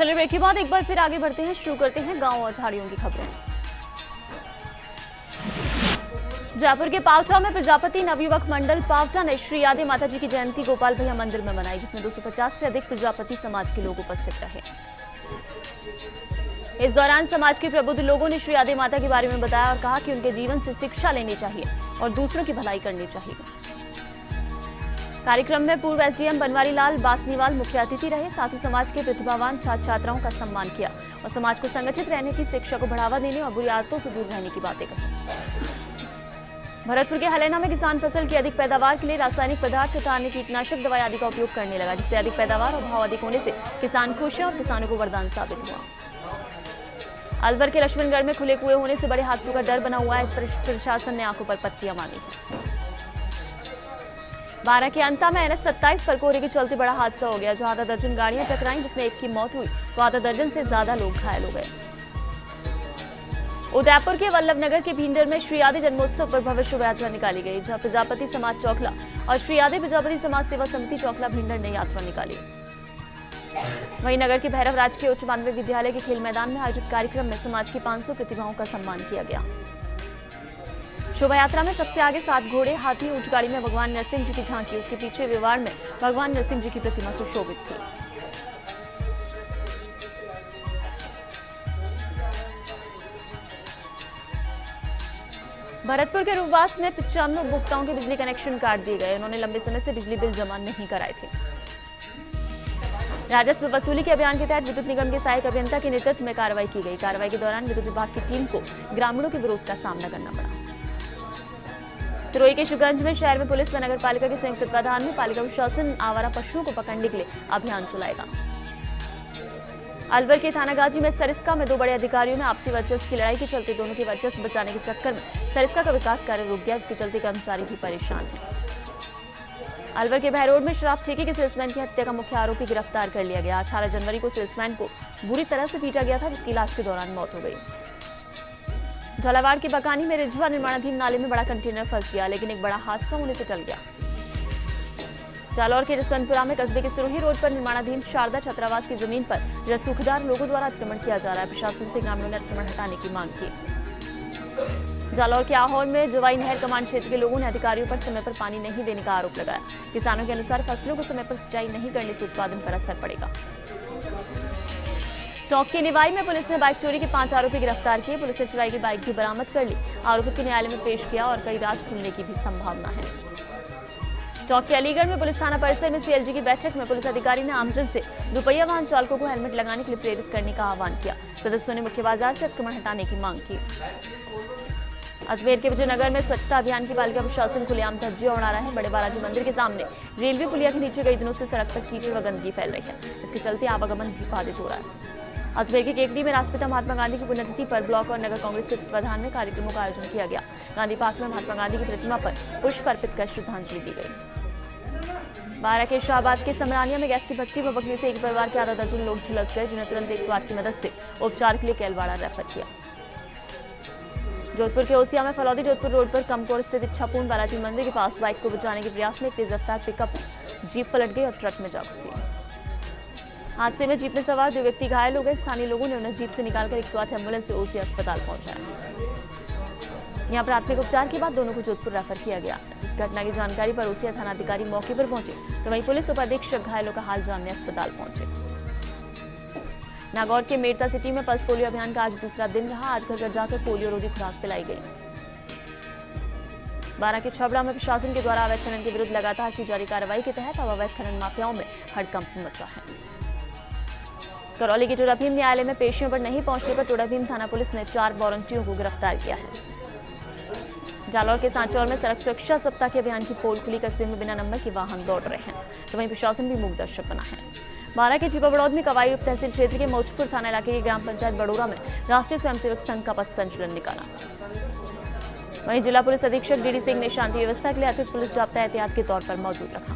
चलिए ब्रेक के बाद एक बार फिर आगे बढ़ते हैं, शुरू करते हैं गांव और झाड़ियों की खबरें। जयपुर के पावटा में प्रजापति नवयुवक मंडल पावटा ने श्री आदि माता जी की जयंती गोपाल भैया मंदिर में मनाई, जिसमें 250 से अधिक प्रजापति समाज के लोग उपस्थित रहे। इस दौरान समाज के प्रबुद्ध लोगों ने श्री आदि माता के बारे में बताया और कहा कि उनके जीवन से शिक्षा लेनी चाहिए और दूसरों की भलाई करनी चाहिए। कार्यक्रम में पूर्व एसडीएम बनवारी लाल बासनीवाल मुख्य अतिथि रहे। साथ ही समाज के प्रतिभावान छात्र छात्राओं का सम्मान किया और समाज को संगठित रहने की, शिक्षा को बढ़ावा देने और बुरी आदतों से दूर रहने की बातें कही। भरतपुर के हलैना में किसान फसल की अधिक पैदावार के लिए रासायनिक पदार्थ तथा अन्य कीटनाशक दवाई आदि का उपयोग करने लगा, जिससे अधिक पैदावार और भाव अधिक होने से किसान खुश है और किसानों को वरदान साबित हुआ। अलवर के लक्ष्मणगढ़ में खुले कुएं होने से बड़े हादसों का डर बना हुआ है। इस पर प्रशासन ने आंखों पर पट्टियां बांधी हैं। 12 के अंता में NH-27 पर कोहरे के चलते बड़ा हादसा हो गया, जहां आधा दर्जन गाड़ियां टकराईं, जिसमें एक की मौत हुई तो आधा दर्जन से ज्यादा लोग घायल हो गए। उदयपुर के वल्लभ नगर के भींडर में श्री आदि जन्मोत्सव पर भव्य शोभा यात्रा निकाली गई, जहां प्रजापति समाज चौखला और श्री आदि प्रजापति समाज सेवा समिति चौखला भींडर ने यात्रा निकाली। वहीं नगर के भैरव राजकीय उच्च माध्यमिक विद्यालय के खेल मैदान में आयोजित कार्यक्रम में समाज की 500 प्रतिभाओं का सम्मान किया गया। शोभा यात्रा में सबसे आगे 7 घोड़े, हाथी, ऊंट गाड़ी में भगवान नरसिंह जी की झांकी, उसके पीछे विवाड़ में भगवान नरसिंह जी की प्रतिमा सुशोभित थी। भरतपुर के रूपवास में 95 उपभोक्ताओं के बिजली कनेक्शन काट दिए गए। उन्होंने लंबे समय से बिजली बिल जमा नहीं कराए थे। राजस्व वसूली के अभियान के तहत विद्युत निगम के सहायक अभियंता के नेतृत्व में कार्रवाई की गई। कार्रवाई के दौरान विद्युत विभाग की टीम को ग्रामीणों के विरोध का सामना करना पड़ा। सिरोही के शुगंज में शहर में पुलिस व नगर पालिका के संयुक्त तत्वाधान में पालिका प्रशासन आवारा पशुओं को पकड़ने के लिए अभियान चलाएगा। अलवर के थानागाजी में सरिस्का में 2 बड़े अधिकारियों में आपसी वर्चस्व की लड़ाई के चलते दोनों के वर्चस्व बचाने के चक्कर में सरिस्का का विकास कार्य रुक गया, जिसके चलते कर्मचारी भी परेशान है। अलवर के भैरोड में शराब ठेके के सेल्समैन की हत्या का मुख्य आरोपी गिरफ्तार कर लिया गया। 18 जनवरी को सेल्समैन को बुरी तरह से पीटा गया था, जिसकी इलाज के दौरान मौत हो गई। झालावाड़ के बकानी में रिझवा निर्माणाधीन नाले में बड़ा कंटेनर फंस गया, लेकिन एक बड़ा हादसा होने से टल गया। जालौर के जसवंतपुरा में कस्बे के सिरोही रोड पर निर्माणाधीन शारदा छात्रावास की जमीन पर रसूखदार लोगों द्वारा अतिक्रमण किया जा रहा है। प्रशासन से ग्रामीणों ने अतिक्रमण हटाने की मांग की। जालौर के आहोर में जवाई नहर कमांड क्षेत्र के लोगों ने अधिकारियों पर समय पर पानी नहीं देने का आरोप लगाया। किसानों के अनुसार फसलों को समय पर सिंचाई नहीं करने से उत्पादन पर असर पड़ेगा। टोंक के निवाई में पुलिस ने बाइक चोरी के 5 आरोपी गिरफ्तार किए। पुलिस ने चुराई की बाइक भी बरामद कर ली। आरोपित को न्यायालय में पेश किया और कई राज खुलने की भी संभावना है। टोंक के अलीगढ़ में पुलिस थाना परिसर में CLG की बैठक में पुलिस अधिकारी ने आमजन से दुपहिया वाहन चालकों को हेलमेट लगाने के लिए प्रेरित करने का आह्वान किया। सदस्यों ने मुख्य बाजार से अतिक्रमण हटाने की मांग की। अजमेर के विजयनगर में स्वच्छता अभियान की पालिका प्रशासन खुलेआम धज्जियां उड़ा रहा है। बड़े बालाजी मंदिर के सामने रेलवे पुलिया के नीचे कई दिनों से सड़क पर कीचड़ व गंदगी फैल रही है। इसके चलते आवागमन भी बाधित हो रहा है। अजमेर के केकड़ी में राष्ट्रपिता महात्मा गांधी की पुण्यतिथि पर ब्लॉक और नगर कांग्रेस के तत्वाधान में कार्यक्रमों का आयोजन किया गया। गांधी पार्क में महात्मा गांधी की प्रतिमा पर पुष्प अर्पित कर श्रद्धांजलि दी गई। 12 के शाहबाद के समरानिया में गैस की भट्टी भभकने से एक परिवार के आधा दर्जन लोग झुलस गए, जिन्हें तुरंत 108 की मदद से उपचार के लिए कैलवाड़ा रेफर किया। जोधपुर के ओसिया में फलौदी जोधपुर रोड पर कमकोर स्थित इच्छापूर्ण बालाजी मंदिर के पास बाइक को बचाने के प्रयास में एक तेज रफ्तार पिकअप जीप पलट गई और ट्रक में जा घुसी। हादसे में जीप में सवार 2 व्यक्ति घायल हो गए। स्थानीय लोगों ने उन्हें जीप से निकालकर 108 एम्बुलेंस से ओसिया अस्पताल पहुंचाया। यहां प्राथमिक उपचार के बाद दोनों को जोधपुर रेफर किया गया। इस घटना की जानकारी पर ओसिया थानाधिकारी मौके पर पहुंचे, तो वहीं पुलिस उपाधीक्षक घायलों का हाल जानने अस्पताल पहुंचे। नागौर के मेड़ता सिटी में पल्स पोलियो अभियान का आज दूसरा दिन रहा। आज घर घर जाकर पोलियो रोधी खुराक पिलाई गई। 12 के छबड़ा में प्रशासन के द्वारा अवैध खनन के विरुद्ध लगातार की जारी कार्रवाई के तहत अब अवैध खनन माफियाओं में हड़कंप मचा है। करौली के टोडाभीम न्यायालय में पेशियों पर नहीं पहुंचने पर टोडाभीम थाना पुलिस ने 4 वारंटियों को गिरफ्तार किया है। जालौर के सांचौर में सड़क सुरक्षा सप्ताह के अभियान की पोल खुली। कस्बे में बिना नंबर के वाहन दौड़ रहे हैं, तो वहीं प्रशासन भी मूक दर्शक बना है। 12 के छिपा बड़ौद में कवाई उप तहसील क्षेत्र के मौजपुर थाना इलाके की ग्राम पंचायत बड़ोरा में राष्ट्रीय स्वयंसेवक संघ का पथ संचलन निकाला। वहीं जिला पुलिस अधीक्षक DD सिंह ने शांति व्यवस्था के लिए अतिरिक्त पुलिस जाब्ता एहतियात के तौर पर मौजूद रखा।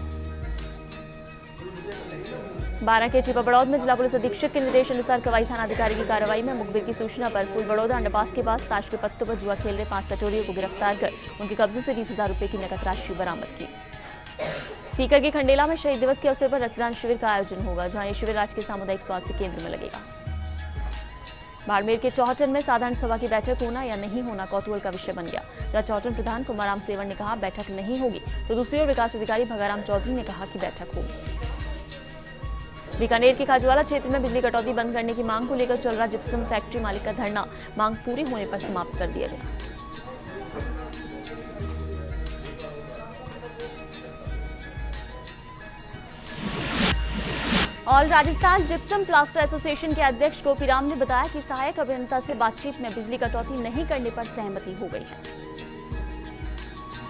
12 के छिपा बड़ौद में जिला पुलिस अधीक्षक के निर्देश अनुसार कवाई थानाधिकारी की कार्रवाई में मुखबिर की सूचना पर फूल बड़ौदा अंडरपास के पास ताश के पत्तों पर जुआ खेल रहे 5 सटोरियों को गिरफ्तार कर उनके कब्जे से 20,000 रुपए की नकद राशि बरामद की। सीकर के खंडेला में शहीद दिवस के अवसर पर रक्तदान शिविर का आयोजन होगा, जहां ये शिविर राजकीय सामुदायिक स्वास्थ्य केंद्र में लगेगा। बाड़मेर के चौहटन में साधारण सभा की बैठक होना या नहीं होना कौतूहल का विषय बन गया, जहां चौहटन प्रधान कुमाराम सेवन ने कहा बैठक नहीं होगी, तो दूसरी ओर विकास अधिकारी भगाराम चौधरी ने कहा कि बैठक होगी। बीकानेर के खाजवाला क्षेत्र में बिजली कटौती बंद करने की मांग को लेकर चल रहा जिप्सम फैक्ट्री मालिक का धरना मांग पूरी होने पर समाप्त कर दिया गया। All Rajasthan gypsum plaster association के अध्यक्ष गोपीराम ने बताया कि सहायक अभियंता से बातचीत में बिजली कटौती नहीं करने पर सहमति हो गई है।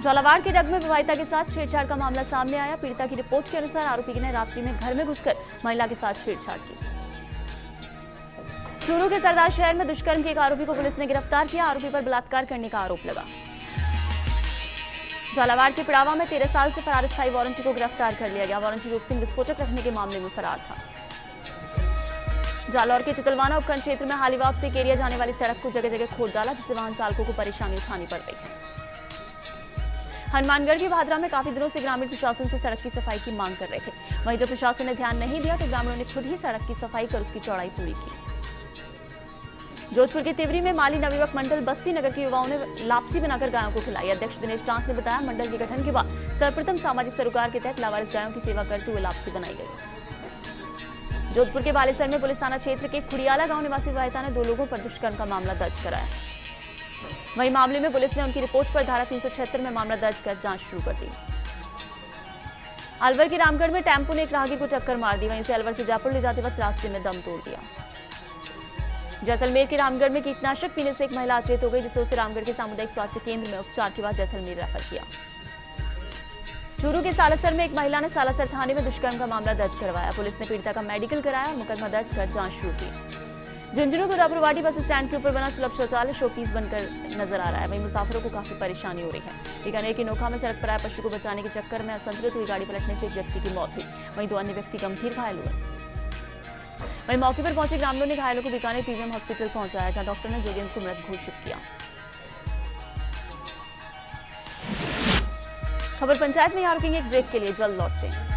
झालावाड़ के डग में विवाहिता के साथ छेड़छाड़ का मामला सामने आया। पीड़िता की रिपोर्ट के अनुसार आरोपी ने रात्रि में घर में घुसकर महिला के साथ छेड़छाड़ की। चूरू के सरदार शहर में दुष्कर्म के एक आरोपी को पुलिस ने गिरफ्तार किया। आरोपी पर बलात्कार करने का आरोप लगा। झालावाड़ के पिड़ावा में 13 साल से फरार स्थायी वारंटी को गिरफ्तार कर लिया गया। वारंटी रूप सिंह विस्फोटक रखने के मामले में फरार था। जालौर के चितलवाना उपखंड क्षेत्र में हालीवाब से केरिया जाने वाली सड़क को जगह जगह खोद डाला, जिससे वाहन चालकों को परेशानी उठानी पड़ रही है। हनुमानगढ़ के भादरा में काफी दिनों से ग्रामीण प्रशासन से सड़क की सफाई की मांग कर रहे थे। वहीं जब प्रशासन ने ध्यान नहीं दिया तो ग्रामीणों ने खुद ही सड़क की सफाई कर उसकी चौड़ाई पूरी की। जोधपुर के तिवरी में माली नवयुवक मंडल बस्ती नगर के युवाओं ने लापसी बनाकर गायों को खिलाई। अध्यक्ष दिनेश टांक ने बताया मंडल के गठन के बाद सर्वप्रथम सामाजिक सरोकार के तहत लावारिस गायों की सेवा करते हुए लापसी बनाई गई। जोधपुर के बालेसर में पुलिस थाना क्षेत्र के खुड़ियाला गांव निवासी विवाहिता ने 2 लोगों पर दुष्कर्म का मामला दर्ज कराया। वहीं मामले में पुलिस ने उनकी रिपोर्ट पर धारा 376 में मामला दर्ज कर जांच शुरू कर दी। अलवर के रामगढ़ में टेम्पो ने एक राहगीर को टक्कर मार दी। वहीं से अलवर से जयपुर ले जाते वक्त रास्ते में दम तोड़ दिया। जैसलमेर के रामगढ़ में कीटनाशक पीने से एक महिला अचेत हो गई, जिससे उसे रामगढ़ के सामुदायिक स्वास्थ्य केंद्र में उपचार के बाद जैसलमेर रेफर किया। चूरू के सालासर में एक महिला ने सालासर थाने में दुष्कर्म का मामला दर्ज करवाया। पुलिस ने पीड़िता का मेडिकल कराया और मुकदमा दर्ज कर जांच शुरू की। झुंझुनू को दापुरवाड़ी बस स्टैंड के ऊपर बना सुलभ शौचालय शोपीस बनकर नजर आ रहा है। वहीं मुसाफिरों को काफी परेशानी हो रही है। बीकानेर के नोखा में सड़क पर आए पशु को बचाने के चक्कर में असंतुलित हुई गाड़ी पलटने से एक व्यक्ति की मौत हुई। वहीं 2 अन्य व्यक्ति गंभीर घायल हुए। वहीं मौके पर पहुंचे ग्रामीणों ने घायलों को बीकानेर पीजीएम हॉस्पिटल पहुंचाया, जहां डॉक्टर ने जोगेंद्र को मृत घोषित किया। खबर पंचायत में यहाँ रुकेंगे एक ब्रेक के लिए, जल्द लौटते हैं।